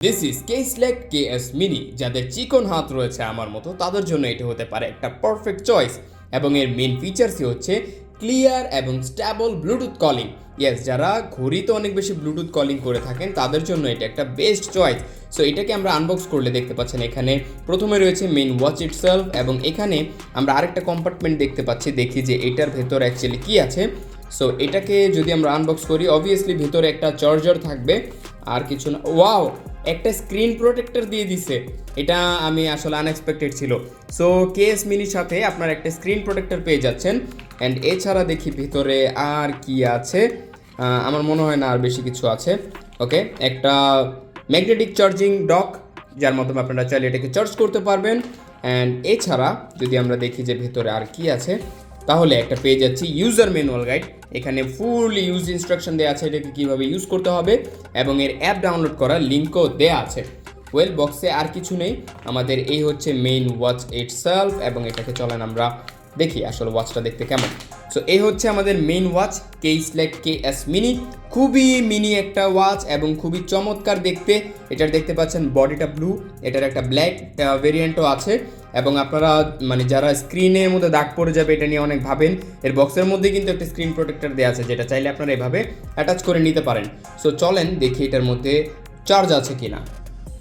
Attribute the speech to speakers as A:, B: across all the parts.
A: This is Kieslect KS mini. যাদের চিকন হাত রয়েছে আমার মতো তাদের জন্য এটা হতে পারে একটা পারফেক্ট চয়েস। এবং এর মেন ফিচার্সই হচ্ছে ক্লিয়ার এবং স্টেবল ব্লুটুথ কলিং। ইয়েস, যারা ঘড়িতে অনেক বেশি ব্লুটুথ কলিং করে থাকেন তাদের জন্য এটা একটা বেস্ট চয়েস। সো এটাকে আমরা আনবক্স করলে দেখতে পাচ্ছেন এখানে প্রথমে রয়েছে মেন ওয়াচ ইটসেলফ, এবং এখানে আমরা আরেকটা কম্পার্টমেন্ট দেখতে পাচ্ছি। দেখি যে এটার ভেতর অ্যাকচুয়ালি কী আছে। সো এটাকে যদি আমরা আনবক্স করি, অবভিয়াসলি ভেতরে একটা চার্জার থাকবে, আর কিছু না। ওয়াও, একটা স্ক্রিন প্রোটেক্টর দিয়ে দিছে, এটা আমি আসলে আনএক্সপেক্টেড ছিল। সো কেএস মিনির সাথে আপনার একটা স্ক্রিন প্রোটেক্টর পেয়ে যাচ্ছেন। অ্যান্ড এছাড়া দেখি ভিতরে আর কি আছে। আমার মনে হয় না আর বেশি কিছু আছে। ওকে, একটা ম্যাগনেটিক চার্জিং ডক, যার মাধ্যমে আপনারা চাইলে এটাকে চার্জ করতে পারবেন। অ্যান্ড এছাড়া যদি আমরা দেখি যে ভেতরে আর কি আছে, তাহলে একটা পেয়ে যাচ্ছি ইউজার ম্যানুয়াল গাইড। এখানে ফুল ইউজ ইনস্ট্রাকশন দেওয়া আছে এটাকে কীভাবে ইউজ করতে হবে, এবং এর অ্যাপ ডাউনলোড করার লিঙ্কও দেওয়া আছে। ওয়েল, বক্সে আর কিছু নেই, আমাদের এই হচ্ছে মেইন ওয়াচ ইটসেলফ, এবং এটাকে চলেন আমরা দেখি আসলে ওয়াচটা দেখতে কেমন। সো এই হচ্ছে আমাদের main watch Kieslect KS mini. খুবই মিনি একটা ওয়াচ এবং খুবই চমৎকার দেখতে। এটার দেখতে পাচ্ছেন বডিটা ব্লু, এটার একটা ব্ল্যাক ভেরিয়েন্টও আছে। এবং আপনারা মানে যারা স্ক্রিনের মধ্যে দাগ পড়ে যাবে এটা নিয়ে অনেক ভাবেন, এর বক্সের মধ্যে কিন্তু একটা স্ক্রিন প্রোটেক্টর দেওয়া আছে, যেটা চাইলে আপনারা এভাবে অ্যাটাচ করে নিতে পারেন। সো চলেন দেখি এটার মধ্যে চার্জ আছে কিনা।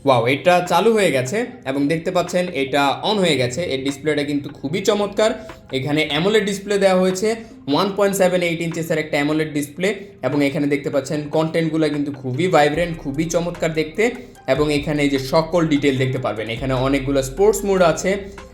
A: ওয়াও, এটা চালু হয়ে গেছে এবং দেখতে পাচ্ছেন এটা অন হয়ে গেছে। এর ডিসপ্লেটা কিন্তু খুবই চমৎকার। এখানে অ্যামোলেড ডিসপ্লে দেওয়া হয়েছে, 1.78 ইঞ্চেসের একটা অ্যামোলেড ডিসপ্লে। এবং এখানে দেখতে পাচ্ছেন কন্টেন্টগুলো কিন্তু খুবই ভাইব্রেন্ট, খুবই চমৎকার দেখতে। এবং এখানে যে সকল ডিটেল দেখতে পারবেন, এখানে অনেকগুলো স্পোর্টস মোড আছে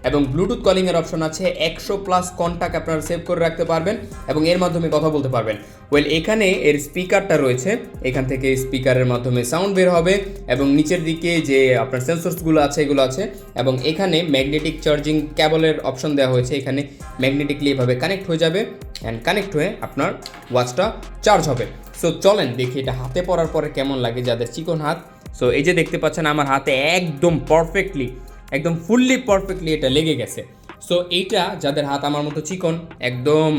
A: এবং ব্লুটুথ কলিংয়ের অপশন আছে। 100+ কন্ট্যাক্ট আপনারা সেভ করে রাখতে পারবেন এবং এর মাধ্যমে কথা বলতে পারবেন। ওয়েল, এখানে এর স্পিকারটা রয়েছে, এখান থেকে স্পিকারের মাধ্যমে সাউন্ড বের হবে। এবং নিচের দিকে যে আপনার সেন্সরসগুলো আছে এগুলো আছে। এবং এখানে ম্যাগনেটিক চার্জিং ক্যাবলের অপশন দেওয়া হয়েছে, এখানে ম্যাগনেটিকলি এভাবে কানেক্ট হয়ে যাবে, অ্যান্ড কানেক্ট হয়ে আপনার ওয়াচটা চার্জ হবে। সো চলেন দেখি এটা হাতে পরার পরে কেমন লাগে যাদের চিকন হাত। সো এই যে দেখতে পাচ্ছেন আমার হাতে একদম পারফেক্টলি, একদম ফুললি পারফেক্টলি এটা লেগে গেছে। সো এইটা যাদের হাত আমার মতো চিকন, একদম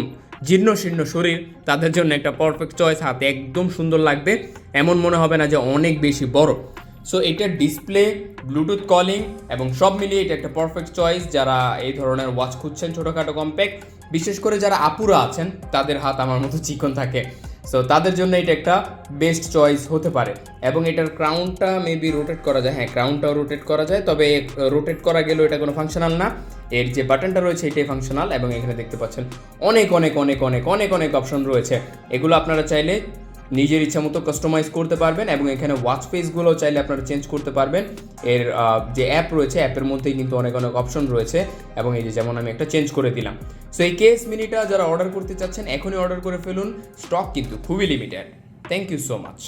A: জীর্ণ শীর্ণ শরীর, তাদের জন্য একটা পারফেক্ট চয়েস। হাতে একদম সুন্দর লাগবে, এমন মনে হবে না যে অনেক বেশি বড়। সো এটার ডিসপ্লে, ব্লুটুথ কলিং এবং সব মিলিয়ে এটা একটা পারফেক্ট চয়েস যারা এই ধরনের ওয়াচ খুঁজছেন ছোটোখাটো কম্প্যাক্ট। বিশেষ করে যারা আপুরা আছেন তাদের হাত আমার মতো চিকন থাকে, সো তাদের জন্য এটা একটা বেস্ট চয়েস হতে পারে। এবং এটার ক্রাউনটা মেবি রোটেট করা যায়, হ্যাঁ ক্রাউনটাও রোটেট করা যায়, তবে রোটেট করা গেলেও এটা কোনো ফাংশনাল না। এর যে বাটনটা রয়েছে এটাই ফাংশনাল। এবং এখানে দেখতে পাচ্ছেন অনেক অনেক অনেক অনেক অনেক অনেক অপশন রয়েছে, এগুলো আপনারা চাইলে নিজের ইচ্ছা মতো কাস্টমাইজ করতে পারবেন। এবং এখানে ওয়াচ ফেসগুলো চাইলে আপনারা চেঞ্জ করতে পারবেন। এর যে অ্যাপ রয়েছে অ্যাপের মধ্যেই কিন্তু অনেক অনেক অপশন রয়েছে। এবং এই যে যেমন আমি একটা চেঞ্জ করে দিলাম। সো এই কেস মিনিটা যারা অর্ডার করতে চাচ্ছেন এখনই অর্ডার করে ফেলুন, স্টক কিন্তু খুবই limited. Thank you so much.